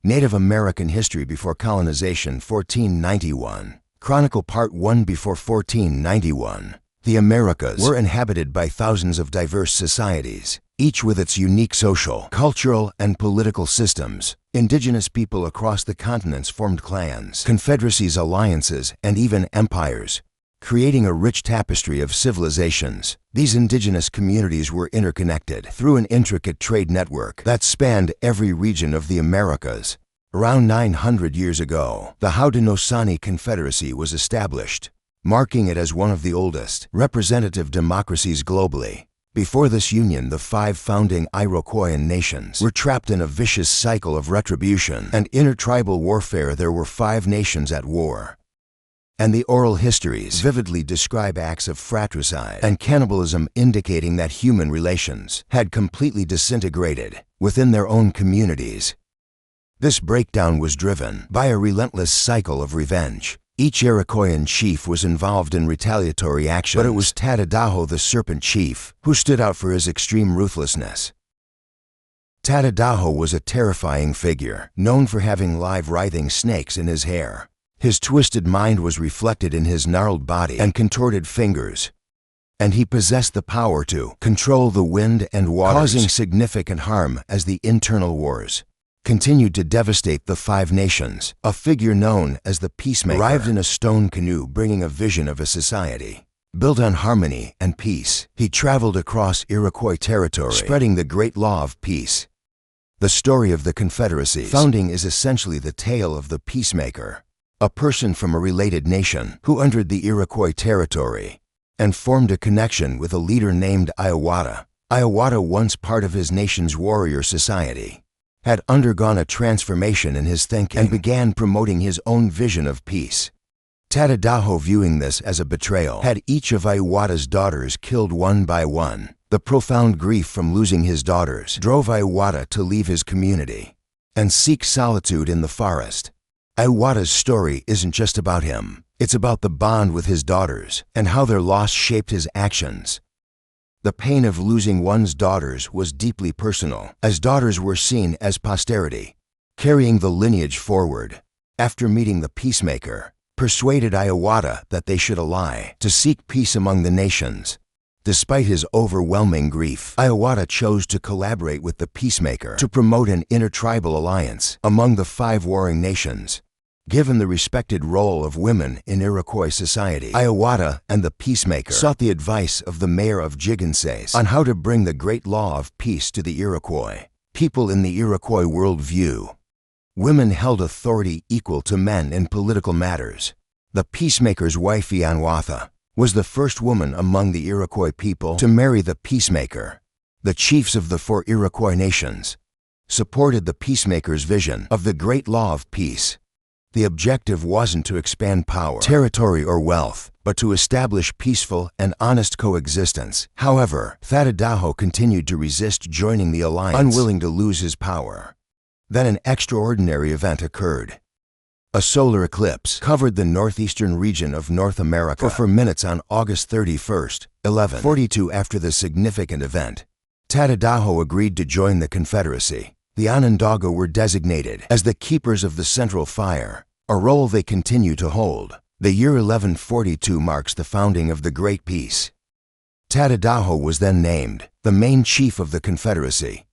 Native American History Before Colonization 1491. Chronicle Part 1 Before 1491. The Americas were inhabited by thousands of diverse societies, each with its unique social, cultural, and political systems. Indigenous people across the continents formed clans, confederacies, alliances, and even empires, creating a rich tapestry of civilizations. These indigenous communities were interconnected through an intricate trade network that spanned every region of the Americas. Around 900 years ago, the Haudenosaunee Confederacy was established, marking it as one of the oldest representative democracies globally. Before this union, the 5 founding Iroquois nations were trapped in a vicious cycle of retribution and intertribal warfare. There were 5 nations at war, and the oral histories vividly describe acts of fratricide and cannibalism, indicating that human relations had completely disintegrated within their own communities. This breakdown was driven by a relentless cycle of revenge. Each Iroquoian chief was involved in retaliatory actions, but it was Tadadaho, the Serpent Chief, who stood out for his extreme ruthlessness. Tadadaho was a terrifying figure, known for having live writhing snakes in his hair. His twisted mind was reflected in his gnarled body and contorted fingers, and he possessed the power to control the wind and water, causing significant harm as the internal wars continued to devastate the 5 nations. A figure known as the Peacemaker arrived in a stone canoe, bringing a vision of a society built on harmony and peace. He traveled across Iroquois territory, spreading the great law of peace. The story of the Confederacy's founding is essentially the tale of the Peacemaker, a person from a related nation who entered the Iroquois territory and formed a connection with a leader named Iowata. Iowata, once part of his nation's warrior society, had undergone a transformation in his thinking and began promoting his own vision of peace. Tadadaho, viewing this as a betrayal, had each of Iowata's daughters killed one by one. The profound grief from losing his daughters drove Iowata to leave his community and seek solitude in the forest. Iowata's story isn't just about him. It's about the bond with his daughters and how their loss shaped his actions. The pain of losing one's daughters was deeply personal, as daughters were seen as posterity, carrying the lineage forward. After meeting the Peacemaker, persuaded Iowata that they should ally to seek peace among the nations. Despite his overwhelming grief, Iowata chose to collaborate with the Peacemaker to promote an intertribal alliance among the 5 warring nations. Given the respected role of women in Iroquois society, Iowata and the Peacemaker sought the advice of the mayor of Jigensays on how to bring the great law of peace to the Iroquois people. In the Iroquois worldview, women held authority equal to men in political matters. The Peacemaker's wife, Ianwatha, was the first woman among the Iroquois people to marry the Peacemaker. The chiefs of the 4 Iroquois nations supported the Peacemaker's vision of the great law of peace. The objective wasn't to expand power, territory, or wealth, but to establish peaceful and honest coexistence. However, Tadadaho continued to resist joining the alliance, unwilling to lose his power. Then an extraordinary event occurred. A solar eclipse covered the northeastern region of North America for 4 minutes on August 31st, 1142. After this significant event, Tadadaho agreed to join the Confederacy. The Onondaga were designated as the keepers of the central fire, a role they continue to hold. The year 1142 marks the founding of the Great Peace. Tadadaho was then named the main chief of the Confederacy,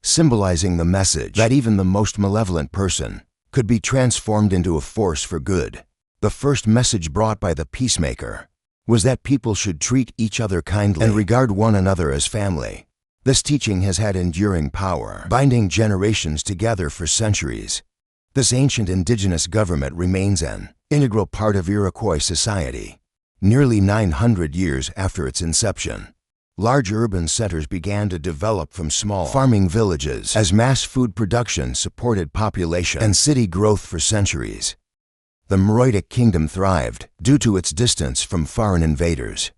symbolizing the message that even the most malevolent person could be transformed into a force for good. The first message brought by the Peacemaker was that people should treat each other kindly and regard one another as family. This teaching has had enduring power, binding generations together for centuries. This ancient indigenous government remains an integral part of Iroquois society. Nearly 900 years after its inception, large urban centers began to develop from small farming villages as mass food production supported population and city growth for centuries. The Meroitic Kingdom thrived due to its distance from foreign invaders.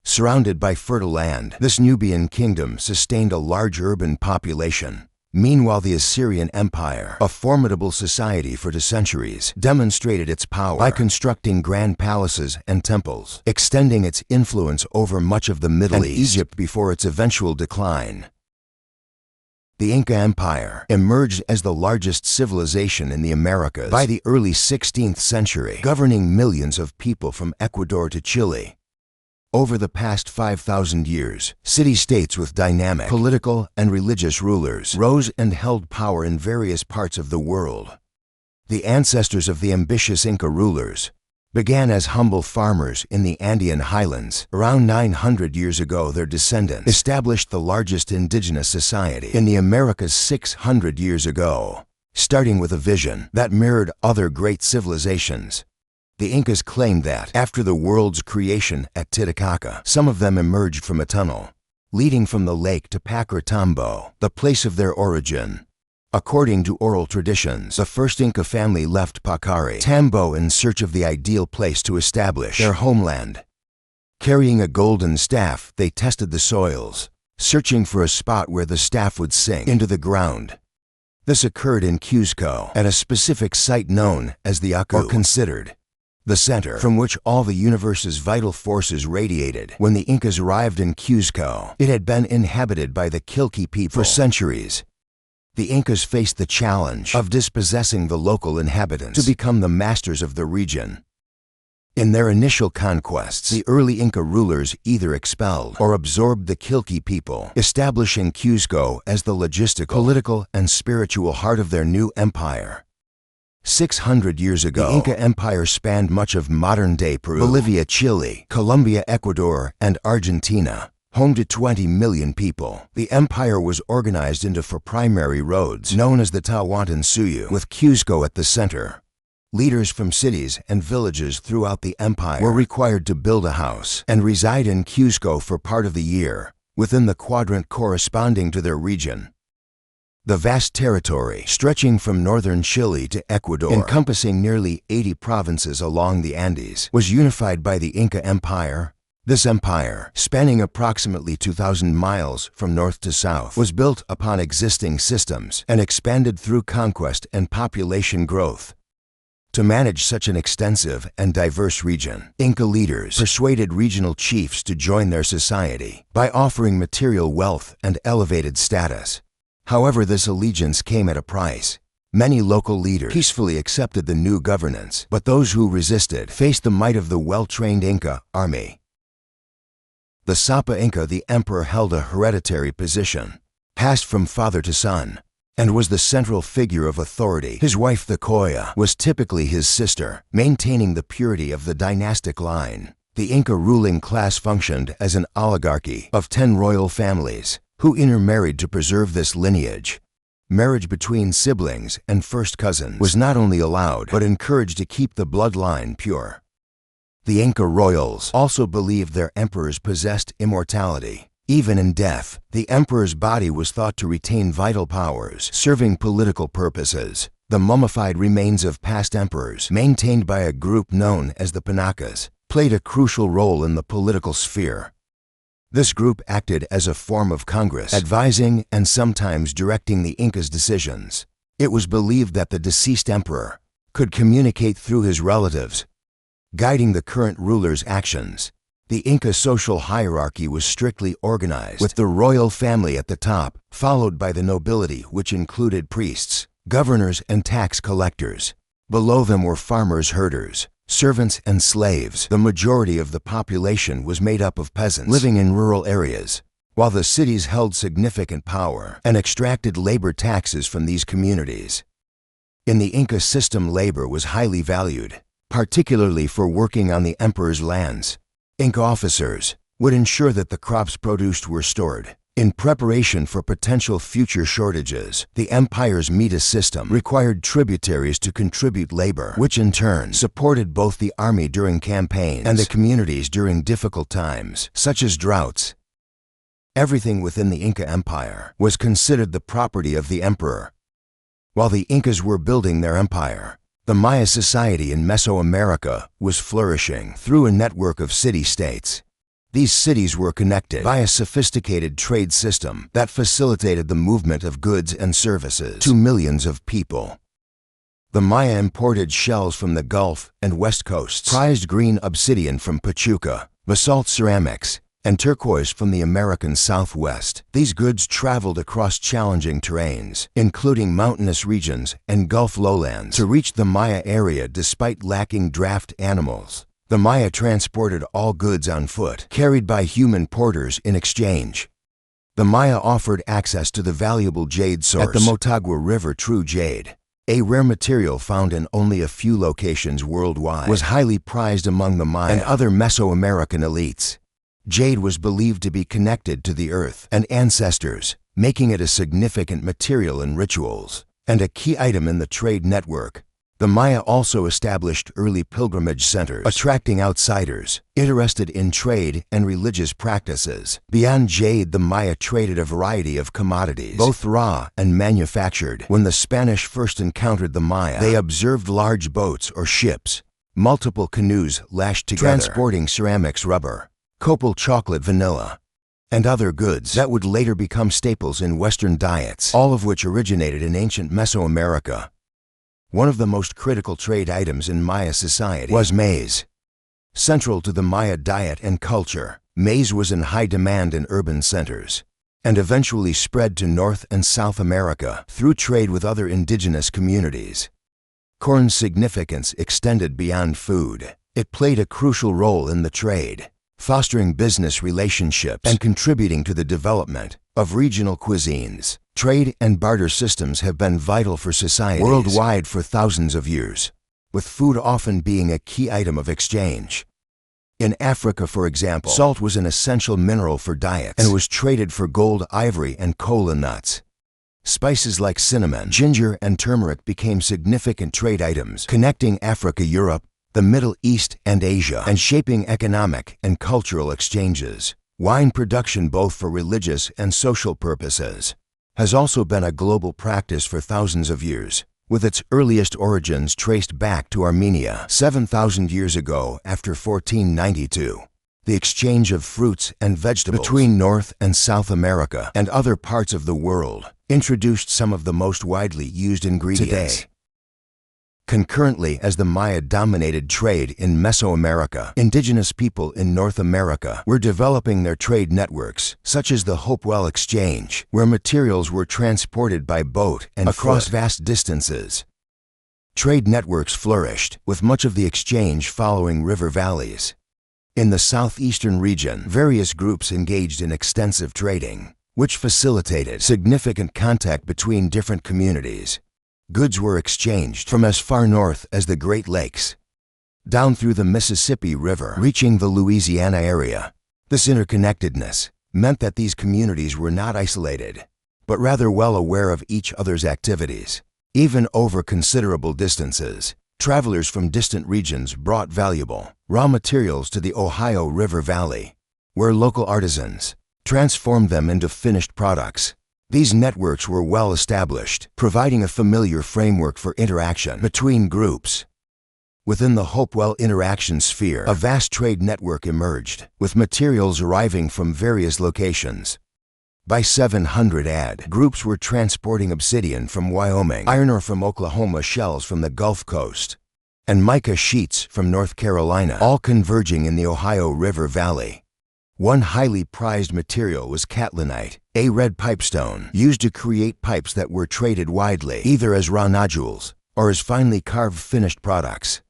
Surrounded by fertile land, this Nubian kingdom sustained a large urban population. Meanwhile, the Assyrian Empire, a formidable society for centuries, demonstrated its power by constructing grand palaces and temples, extending its influence over much of the Middle East and Egypt before its eventual decline. The Inca Empire emerged as the largest civilization in the Americas by the early 16th century, governing millions of people from Ecuador to Chile. Over the past 5,000 years, city-states with dynamic political and religious rulers rose and held power in various parts of the world. The ancestors of the ambitious Inca rulers began as humble farmers in the Andean highlands. Around 900 years ago, their descendants established the largest indigenous society in the Americas 600 years ago, starting with a vision that mirrored other great civilizations. The Incas claimed that, after the world's creation at Titicaca, some of them emerged from a tunnel, leading from the lake to Pakratambo, the place of their origin. According to oral traditions, the first Inca family left Pakratambo in search of the ideal place to establish their homeland. Carrying a golden staff, they tested the soils, searching for a spot where the staff would sink into the ground. This occurred in Cuzco, at a specific site known as the Aku, or considered the center from which all the universe's vital forces radiated. When the Incas arrived in Cuzco, it had been inhabited by the Quilchi people for centuries. The Incas faced the challenge of dispossessing the local inhabitants to become the masters of the region. In their initial conquests, the early Inca rulers either expelled or absorbed the Quilchi people, establishing Cuzco as the logistical, political, and spiritual heart of their new empire. 600 years ago, the Inca Empire spanned much of modern-day Peru, Bolivia, Chile, Colombia, Ecuador, and Argentina. Home to 20 million people, the empire was organized into four primary roads known as the Tawantinsuyu, with Cuzco at the center. Leaders from cities and villages throughout the empire were required to build a house and reside in Cuzco for part of the year, within the quadrant corresponding to their region. The vast territory, stretching from northern Chile to Ecuador, encompassing nearly 80 provinces along the Andes, was unified by the Inca Empire. This empire, spanning approximately 2,000 miles from north to south, was built upon existing systems and expanded through conquest and population growth. To manage such an extensive and diverse region, Inca leaders persuaded regional chiefs to join their society by offering material wealth and elevated status. However, this allegiance came at a price. Many local leaders peacefully accepted the new governance, but those who resisted faced the might of the well-trained Inca army. The Sapa Inca, the emperor, held a hereditary position, passed from father to son, and was the central figure of authority. His wife, the Koya, was typically his sister, maintaining the purity of the dynastic line. The Inca ruling class functioned as an oligarchy of 10 royal families, who intermarried to preserve this lineage. Marriage between siblings and first cousins was not only allowed, but encouraged to keep the bloodline pure. The Inca royals also believed their emperors possessed immortality. Even in death, the emperor's body was thought to retain vital powers, serving political purposes. The mummified remains of past emperors, maintained by a group known as the Panacas, played a crucial role in the political sphere. This group acted as a form of Congress, advising and sometimes directing the Incas' decisions. It was believed that the deceased emperor could communicate through his relatives, guiding the current ruler's actions. The Inca social hierarchy was strictly organized, with the royal family at the top, followed by the nobility, which included priests, governors, and tax collectors. Below them were farmers, herders, servants, and slaves. The majority of the population was made up of peasants living in rural areas, while the cities held significant power and extracted labor taxes from these communities. In the Inca system, labor was highly valued, particularly for working on the emperor's lands. Inca officers would ensure that the crops produced were stored. In preparation for potential future shortages, the empire's mita system required tributaries to contribute labor, which in turn supported both the army during campaigns and the communities during difficult times, such as droughts. Everything within the Inca Empire was considered the property of the emperor. While the Incas were building their empire, the Maya society in Mesoamerica was flourishing through a network of city-states. These cities were connected by a sophisticated trade system that facilitated the movement of goods and services to millions of people. The Maya imported shells from the Gulf and West Coasts, prized green obsidian from Pachuca, basalt ceramics, and turquoise from the American Southwest. These goods traveled across challenging terrains, including mountainous regions and Gulf lowlands, to reach the Maya area despite lacking draft animals. The Maya transported all goods on foot, carried by human porters in exchange. The Maya offered access to the valuable jade source at the Motagua River. True jade, a rare material found in only a few locations worldwide, was highly prized among the Maya and other Mesoamerican elites. Jade was believed to be connected to the earth and ancestors, making it a significant material in rituals and a key item in the trade network. The Maya also established early pilgrimage centers, attracting outsiders interested in trade and religious practices. Beyond jade, the Maya traded a variety of commodities, both raw and manufactured. When the Spanish first encountered the Maya, they observed large boats or ships, multiple canoes lashed together, transporting ceramics, rubber, copal, chocolate, vanilla, and other goods that would later become staples in Western diets, all of which originated in ancient Mesoamerica. One of the most critical trade items in Maya society was maize. Central to the Maya diet and culture, maize was in high demand in urban centers and eventually spread to North and South America through trade with other indigenous communities. Corn's significance extended beyond food. It played a crucial role in the trade, fostering business relationships and contributing to the development of regional cuisines. Trade and barter systems have been vital for societies worldwide for thousands of years, with food often being a key item of exchange. In Africa, for example, salt was an essential mineral for diets and was traded for gold, ivory, and kola nuts. Spices like cinnamon, ginger, and turmeric became significant trade items, connecting Africa, Europe, the Middle East, and Asia, and shaping economic and cultural exchanges. Wine production, both for religious and social purposes, has also been a global practice for thousands of years, with its earliest origins traced back to Armenia 7,000 years ago. After 1492, the exchange of fruits and vegetables between North and South America and other parts of the world introduced some of the most widely used ingredients today. Concurrently, as the Maya dominated trade in Mesoamerica, indigenous people in North America were developing their trade networks, such as the Hopewell Exchange, where materials were transported by boat and across vast distances. Trade networks flourished, with much of the exchange following river valleys. In the southeastern region, various groups engaged in extensive trading, which facilitated significant contact between different communities. Goods were exchanged from as far north as the Great Lakes, down through the Mississippi River, reaching the Louisiana area. This interconnectedness meant that these communities were not isolated, but rather well aware of each other's activities. Even over considerable distances, travelers from distant regions brought valuable raw materials to the Ohio River Valley, where local artisans transformed them into finished products. These networks were well established, providing a familiar framework for interaction between groups. Within the Hopewell interaction sphere, a vast trade network emerged, with materials arriving from various locations. By 700 AD, groups were transporting obsidian from Wyoming, iron ore from Oklahoma, shells from the Gulf Coast, and mica sheets from North Carolina, all converging in the Ohio River Valley. One highly prized material was catlinite, a red pipestone used to create pipes that were traded widely, either as raw nodules or as finely carved finished products.